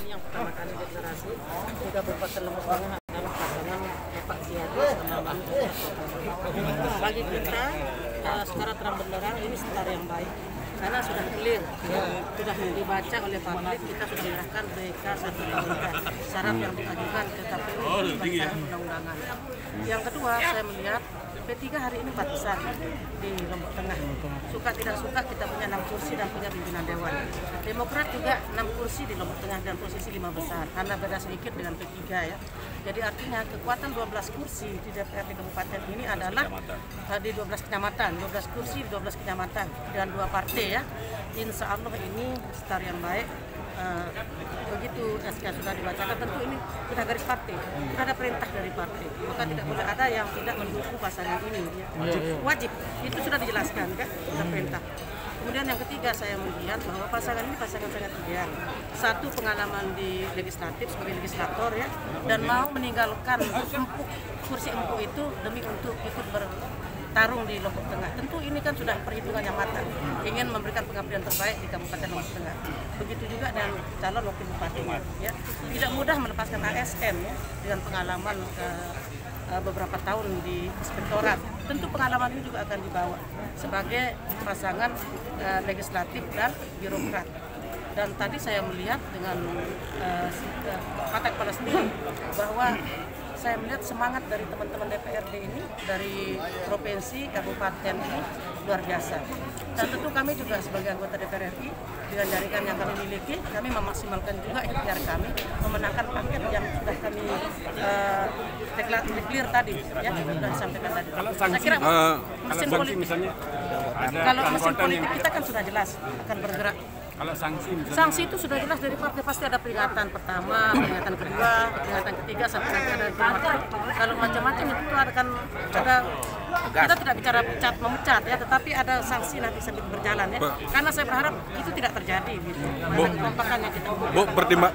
ini yang pertama kali deklarasi di Kabupaten Lombok Tengah adalah pasangan Pak Ziadi sama Mami. Bagi kita secara terang benderang ini setara yang baik karena sudah clear, sudah dibaca oleh publik, kita sudah menyerahkan BK 1 syarat yang diajukan ke KPU berdasarkan undang-undangan. Yang kedua, saya melihat P3 hari ini 4 besar di Lombok Tengah. Suka tidak suka kita punya 6 kursi dan punya pimpinan dewan. Demokrat juga 6 kursi di Lombok Tengah dan posisi 5 besar. Karena beda sedikit dengan P3 ya. Jadi artinya kekuatan 12 kursi di DPRD Kabupaten ini adalah di 12 kecamatan, 12 kursi di 12 kecamatan dan 2 partai ya. Insya Allah ini setara yang baik. Begitu SK sudah dibacakan, tentu ini sudah garis partai, sudah ada perintah dari partai, maka tidak boleh ada yang tidak mendukung pasangan ini ya. Wajib, itu sudah dijelaskan kan, sudah perintah. Kemudian yang ketiga, saya melihat bahwa pasangan ini pasangan sangat ideal. Satu, pengalaman di legislatif sebagai legislator ya, dan mau meninggalkan kursi empuk itu demi untuk ikut bertarung di Lombok Tengah. Tentu ini kan sudah perhitungan yang matang, ingin memberikan pengabdian terbaik di Kabupaten Lombok Tengah. Begitu juga dengan calon wakil bupatinya. Ya. Tidak mudah melepaskan ASN ya, dengan pengalaman beberapa tahun di inspektorat. Tentu pengalaman ini juga akan dibawa sebagai pasangan legislatif dan birokrat. Dan tadi saya melihat dengan mata kepala sendiri bahwa saya melihat semangat dari teman-teman DPRD ini, dari provinsi, kabupaten ini luar biasa. Dan tentu kami juga sebagai anggota DPR RI, dengan jaringan yang kami miliki, kami memaksimalkan juga ikhtiar kami memenangkan paket yang sudah kami clear tadi, ya, sudah disampaikan tadi. Saya kira mesin politik, misalnya, kalau mesin politik kita kan sudah jelas akan bergerak. Kalau sanksi itu sudah jelas dari partai, pasti ada peringatan pertama, peringatan kedua, peringatan ketiga, sampai nanti ada peringatan. Kalau macam-macam itu akan ada, kita tidak bicara memecat ya, tetapi ada sanksi nanti sambil berjalan ya. Karena saya berharap itu tidak terjadi gitu.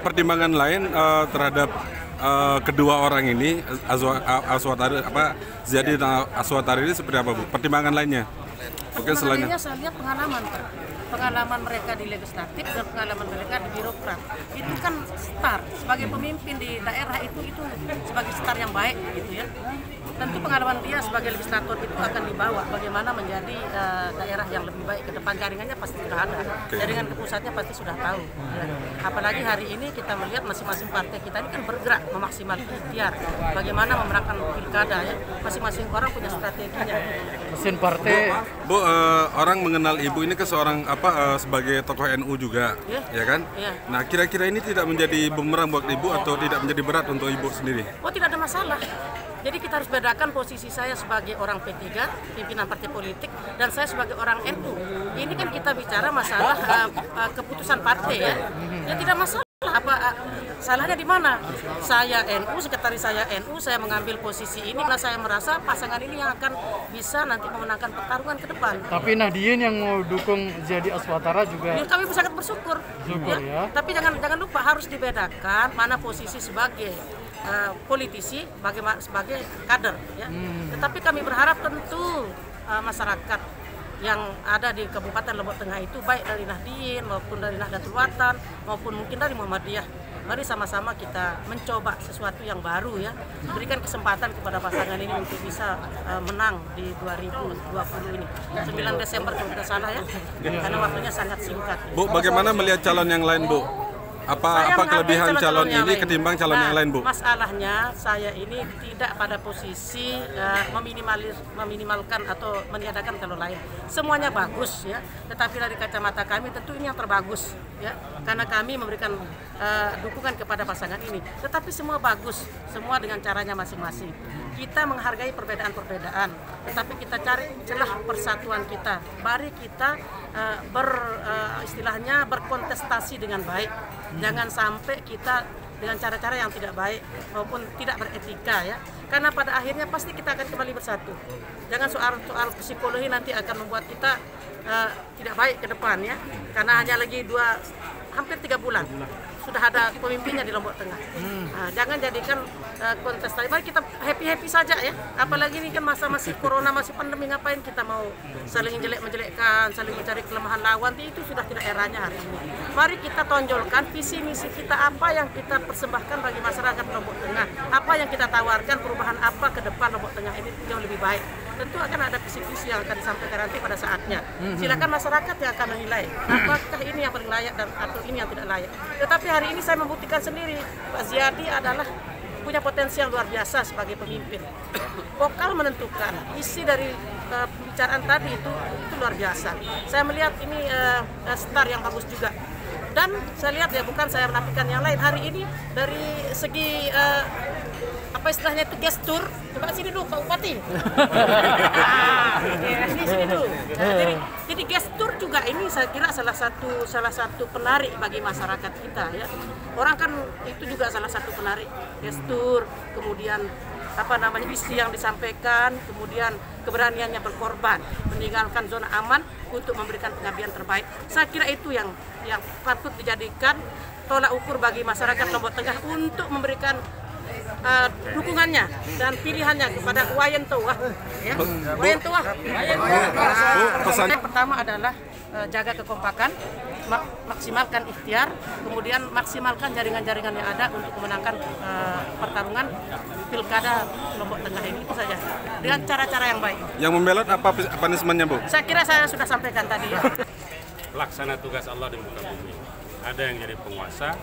Pertimbangan lain terhadap kedua orang ini, Ziadi dan Aswatari ini seperti apa, Bu? Pertimbangan lainnya? Mungkin selanjutnya saya lihat pengalaman mereka di legislatif dan pengalaman mereka di birokrat itu kan start sebagai pemimpin di daerah itu sebagai start yang baik gitu ya. Tentu pengalaman dia sebagai legislator itu akan dibawa bagaimana menjadi daerah yang lebih baik ke depan. Jaringannya pasti sudah ada, jaringan ke pusatnya pasti sudah tahu ya. Apalagi hari ini kita melihat masing-masing partai kita ini kan bergerak memaksimalkan ikhtiar bagaimana memenangkan pilkada ya. Masing-masing orang punya strateginya. Mesin partai. Bu, orang mengenal Ibu ini ke seorang sebagai tokoh NU juga, ya kan? Ya. Nah, kira-kira ini tidak menjadi bumerang buat Ibu atau tidak menjadi berat untuk Ibu sendiri? Oh, tidak ada masalah. Jadi kita harus bedakan posisi saya sebagai orang P3, pimpinan partai politik, dan saya sebagai orang NU. Ini kan kita bicara masalah keputusan partai ya. Ya tidak masalah. Salahnya di mana? Saya NU, sekretaris saya NU, saya mengambil posisi ini karena saya merasa pasangan ini yang akan bisa nanti memenangkan pertarungan ke depan. Tapi Nahdien yang mau dukung Ziadi Aswatara juga. Ya, kami sangat bersyukur. Ya. Tapi jangan lupa harus dibedakan mana posisi sebagai politisi, sebagai kader. Ya. Tetapi kami berharap tentu masyarakat yang ada di Kabupaten Lombok Tengah itu baik dari Nahdien maupun dari Nahdlatul Ulama maupun mungkin dari Muhammadiyah. Mari sama-sama kita mencoba sesuatu yang baru ya. Berikan kesempatan kepada pasangan ini untuk bisa menang di 2020 ini. 9 Desember kalau tidak salah ya. Karena waktunya sangat singkat. Bu, bagaimana melihat calon yang lain, Bu? Apa kelebihan calon ini ketimbang calon yang lain, Bu? Masalahnya saya ini tidak pada posisi meminimalkan atau meniadakan calon lain. Semuanya bagus ya, tetapi dari kacamata kami tentu ini yang terbagus ya, karena kami memberikan dukungan kepada pasangan ini. Tetapi semua bagus, semua dengan caranya masing-masing. Kita menghargai perbedaan-perbedaan, tetapi kita cari celah persatuan kita. Mari kita istilahnya berkontestasi dengan baik. Jangan sampai kita dengan cara-cara yang tidak baik maupun tidak beretika ya. Karena pada akhirnya pasti kita akan kembali bersatu. Jangan soal psikologi nanti akan membuat kita tidak baik ke depan ya. Karena hanya lagi hampir 3 bulan sudah ada pemimpinnya di Lombok Tengah. Nah, jangan jadikan kontestasi. Mari kita happy saja ya. Apalagi ini kan masa masih corona, masih pandemi, ngapain kita mau saling menjelekkan, saling mencari kelemahan lawan. Itu sudah tidak eranya hari ini. Mari kita tonjolkan visi misi kita, apa yang kita persembahkan bagi masyarakat Lombok Tengah, apa yang kita tawarkan, perubahan apa ke depan Lombok Tengah ini jauh lebih baik. Tentu akan ada visi-visi yang akan disampaikan nanti pada saatnya. Silakan masyarakat yang akan menilai apakah ini yang paling layak dan atau ini yang tidak layak. Tetapi hari ini saya membuktikan sendiri Pak Ziyadi adalah punya potensi yang luar biasa sebagai pemimpin. Vokal menentukan, isi dari pembicaraan tadi itu luar biasa. Saya melihat ini star yang bagus juga. Dan saya lihat ya, bukan saya menafikan yang lain, hari ini dari segi apa istilahnya itu gestur, coba sini dulu Pak Bupati. Sini dulu. Jadi gestur juga ini saya kira salah satu penarik bagi masyarakat kita ya. Orang kan itu juga salah satu penarik, gestur, kemudian isi yang disampaikan, kemudian keberaniannya berkorban, meninggalkan zona aman untuk memberikan pengabdian terbaik. Saya kira itu yang patut dijadikan tolak ukur bagi masyarakat Lombok Tengah untuk memberikan dukungannya dan pilihannya kepada Wayan Tuah. Ya. Wayan Tuah. Pesan pertama adalah jaga kekompakan, maksimalkan ikhtiar, kemudian maksimalkan jaringan-jaringan yang ada untuk memenangkan pertarungan pilkada Lombok Tengah ini. Itu saja dengan cara-cara yang baik. Yang membelot apa punishment-nya, Bu? Saya kira saya sudah sampaikan tadi ya. Laksana tugas Allah di muka bumi. Ada yang jadi penguasa,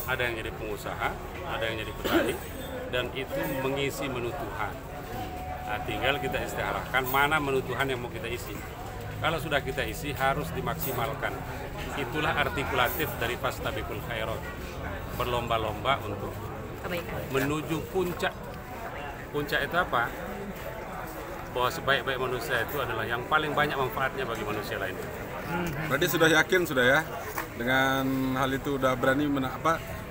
ada yang jadi pengusaha, ada yang jadi petani, dan itu mengisi menu Tuhan. Nah, tinggal kita istiharahkan mana menu Tuhan yang mau kita isi. Kalau sudah kita isi harus dimaksimalkan. Itulah artikulatif dari fastabiqul khairat. Berlomba-lomba untuk menuju puncak. Puncak itu apa? Bahwa sebaik-baik manusia itu adalah yang paling banyak manfaatnya bagi manusia lain. Berarti sudah yakin ya dengan hal itu, udah berani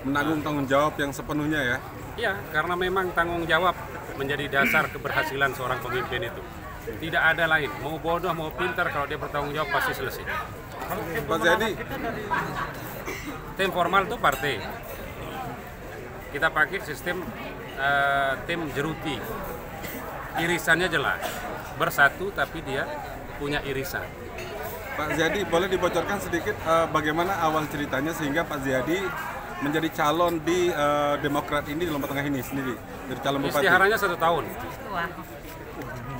menanggung tanggung jawab yang sepenuhnya ya? Iya, karena memang tanggung jawab menjadi dasar keberhasilan seorang pemimpin itu. Tidak ada lain, mau bodoh mau pintar, kalau dia bertanggung jawab pasti selesai. Pak Ziyadi, tim formal itu partai. Kita pakai sistem tim jeruti. Irisannya jelas, bersatu tapi dia punya irisan. Pak Ziyadi, boleh dibocorkan sedikit bagaimana awal ceritanya sehingga Pak Ziyadi menjadi calon di Demokrat ini di Lombok Tengah ini sendiri, dari calon bupati? Istiharanya 1 tahun.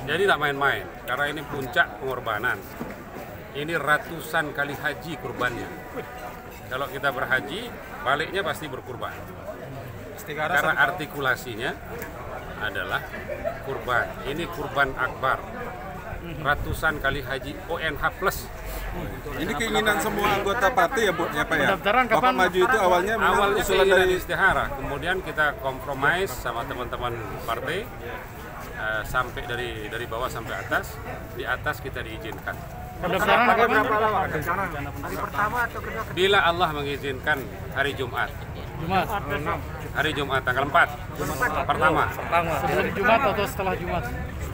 Jadi tidak main-main, karena ini puncak pengorbanan. Ini ratusan kali haji kurbannya. Kalau kita berhaji, baliknya pasti berkurban. Karena artikulasinya adalah kurban. Ini kurban akbar. Ratusan kali haji ONH plus. Ini keinginan semua anggota partai ya, Bu, ya Pak ya? Pendaftaran kapan? Bapak maju itu awalnya usulan dari istihara, kemudian kita kompromis sama teman-teman partai sampai dari bawah sampai atas. Di atas kita diizinkan. Pendaftaran kapan? Hari pertama atau kedua? Bila Allah mengizinkan hari Jumat. Jumat. Hari Jumat tanggal 4. Pertama. Sebelum Jumat atau setelah Jumat?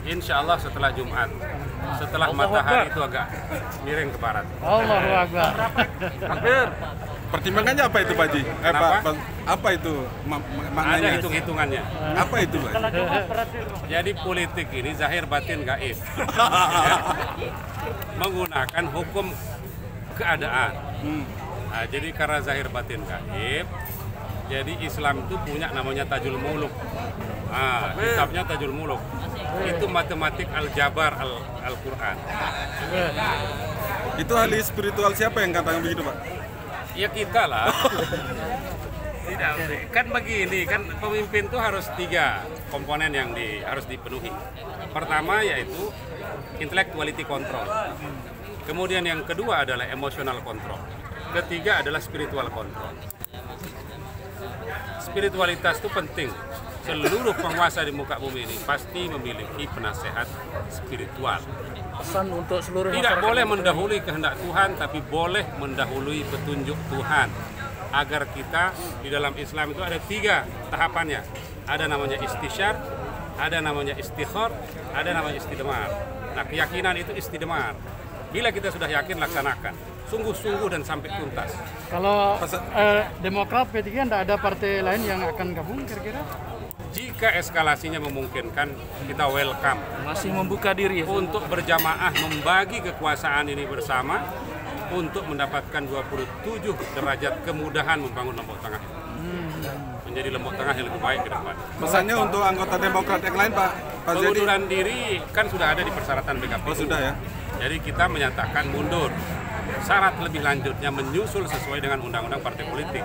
Insya Allah setelah Jumat. Setelah matahari itu agak miring ke barat. Allahu Akbar. pertimbangannya apa itu Pak Ji? Pak, apa itu maknanya? Ada hitung-hitungannya. Apa itu Pak? Jadi politik ini zahir batin gaib. Ya. Menggunakan hukum keadaan. Nah, jadi karena zahir batin gaib, jadi Islam itu punya namanya Tajul Muluk. Nah, kitabnya Tajul Muluk. Itu matematik aljabar Al-Quran. Itu ahli spiritual siapa yang katakan begitu Pak? Ya kita lah. Tidak, kan begini, kan pemimpin itu harus 3 komponen yang harus dipenuhi. Pertama yaitu intellectuality control. Kemudian yang kedua adalah emotional control. Ketiga adalah spiritual control. Spiritualitas itu penting. Seluruh penguasa di muka bumi ini pasti memiliki penasehat spiritual. Pesan untuk seluruh Tidak boleh mendahului kehendak Tuhan, tapi boleh mendahului petunjuk Tuhan. Agar kita di dalam Islam itu ada 3 tahapannya. Ada namanya istisyar, ada namanya istikhar, ada namanya istidmar. Nah, keyakinan itu istidmar. Bila kita sudah yakin, laksanakan. sungguh-sungguh dan sampai tuntas. Kalau Demokrat P3 tidak ada partai lain yang akan gabung kira-kira? Jika eskalasinya memungkinkan, kita welcome Masih membuka diri ya? untuk berjamaah membagi kekuasaan ini bersama untuk mendapatkan 27 derajat kemudahan membangun Lombok Tengah. Menjadi Lombok Tengah yang lebih baik ke depan. Pesannya untuk anggota Demokrat yang lain, Pak Ziyadi? Pengunduran diri kan sudah ada di persyaratan PKPU. Oh, sudah ya? Jadi kita menyatakan mundur. Syarat lebih lanjutnya menyusul sesuai dengan undang-undang partai politik.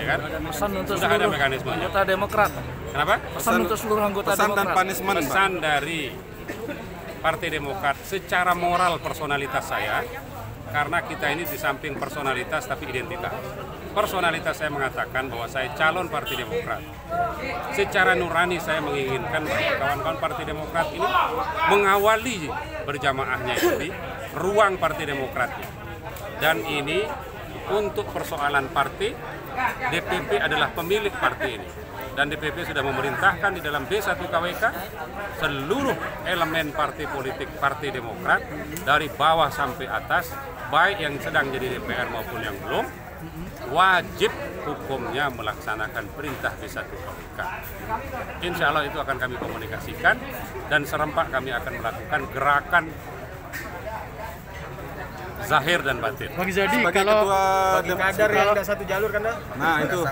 Ya kan? Pesan untuk Sudah ada seluruh mekanismenya. anggota Demokrat. Kenapa? Pesan untuk seluruh anggota Pesan dan Demokrat. punishment, Pak. Pesan dari Partai Demokrat secara moral personalitas saya, karena kita ini di samping personalitas tapi identitas. Personalitas saya mengatakan bahwa saya calon Partai Demokrat. Secara nurani saya menginginkan bahwa kawan-kawan Partai Demokrat ini mengawali berjamaahnya itu di ruang Partai Demokratnya. Dan ini untuk persoalan partai, DPP adalah pemilik partai ini. Dan DPP sudah memerintahkan di dalam B1 KWK seluruh elemen partai politik Partai Demokrat dari bawah sampai atas, baik yang sedang jadi DPR maupun yang belum, wajib hukumnya melaksanakan perintah B1 KWK. Insya Allah itu akan kami komunikasikan dan serempak kami akan melakukan gerakan zahir dan batin. Bang Ziyadi, Sebagai kalau ketua Kadar yang ada satu jalur kan dah? Nah, itu.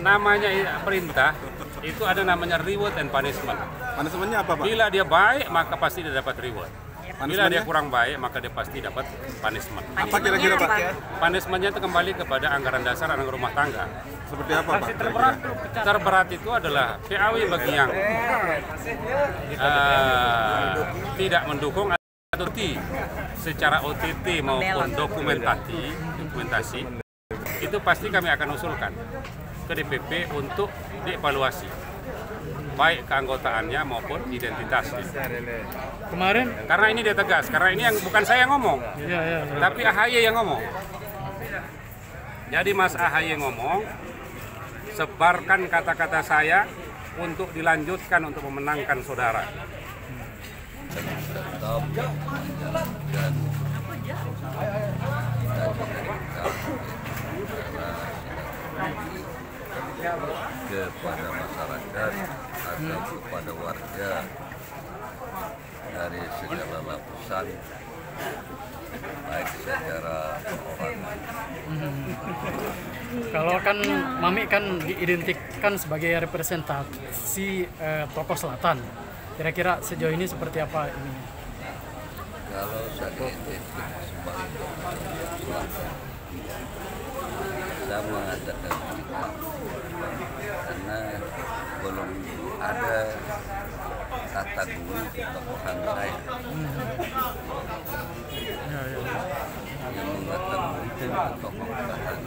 Namanya perintah itu ada namanya reward and punishment. Punishment-nya apa, Pak? Bila dia baik maka pasti dia dapat reward. Bila Punishment-nya? dia kurang baik maka dia pasti dapat punishment. Apa kira-kira, Pak? Punishment-nya itu kembali kepada anggaran dasar anggaran rumah tangga. Seperti apa, Pak? Kira-kira? Terberat itu adalah PAW bagi yang tidak mendukung atau secara OTT maupun dokumentasi itu pasti kami akan usulkan ke DPP untuk dievaluasi baik keanggotaannya maupun identitasnya. kemarin, Karena ini dia tegas, karena ini yang bukan saya yang ngomong, ya. tapi AHY yang ngomong. Jadi Mas AHY ngomong, sebarkan kata-kata saya untuk dilanjutkan untuk memenangkan saudara. Tetap menjalankan kepada masyarakat atau kepada warga dari segala lapisan, baik secara perorangan. Kalau kan Mami kan diidentikan sebagai representasi tokoh selatan. Kira-kira sejauh ini seperti apa ini? Kalau saya identik sebagai tokoh selatan, saya mengatakan tidak, karena belum ada kategori ketokohan saya yang mengatakan ketokohan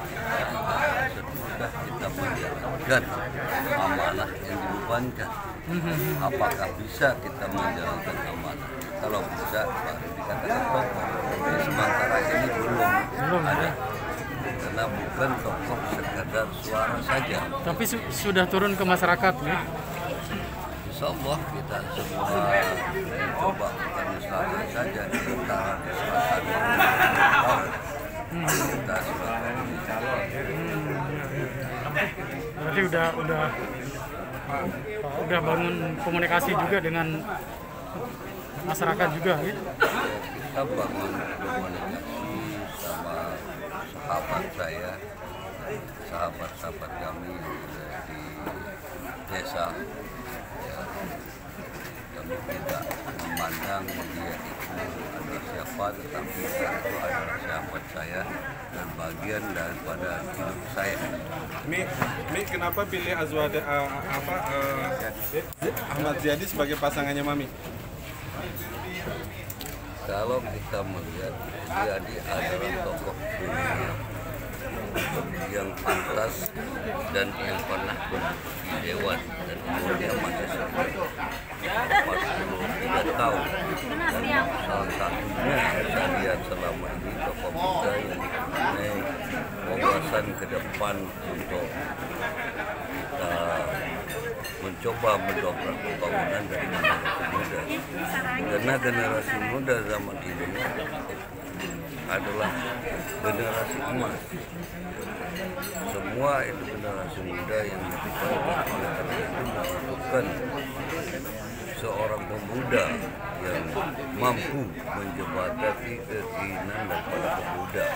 sesudah kita menjalankan amanah yang dibebankan. Apakah bisa kita menjalankan amanah? Kalau bisa, baru dikatakan tokoh. Sementara ini belum ada, karena bukan tokoh sekadar suara saja. Tapi sudah turun ke masyarakat ya. Insya Allah kita semua coba bukan di selatan saja, di utara, di selatan, kita selatan di calon. Berarti udah bangun komunikasi juga dengan masyarakat juga ya. Kita bangun komunikasi sama sahabat kami yang ada di desa. Ya, kami tidak memandang dia itu adalah siapa, tetapi dia itu adalah sahabat saya dan bagian daripada hidup saya. Mi, kenapa pilih Ahmad Ziyadi sebagai pasangannya Mami? Kalau kita melihat Ziyadi adalah tokoh dunia yang pantas dan yang pernah di Dewan dan kemudian masih 43 tahun. Dan salah satunya saya lihat selama ini tokoh muda yang mempunyai wawasan ke depan untuk kita mencoba mendobrak pembangunan dari generasi muda. Karena generasi muda zaman ini adalah generasi emas. Semua itu generasi muda yang diperlukan oleh karena itu membutuhkan seorang pemuda yang mampu menjembatani keinginan daripada pemuda.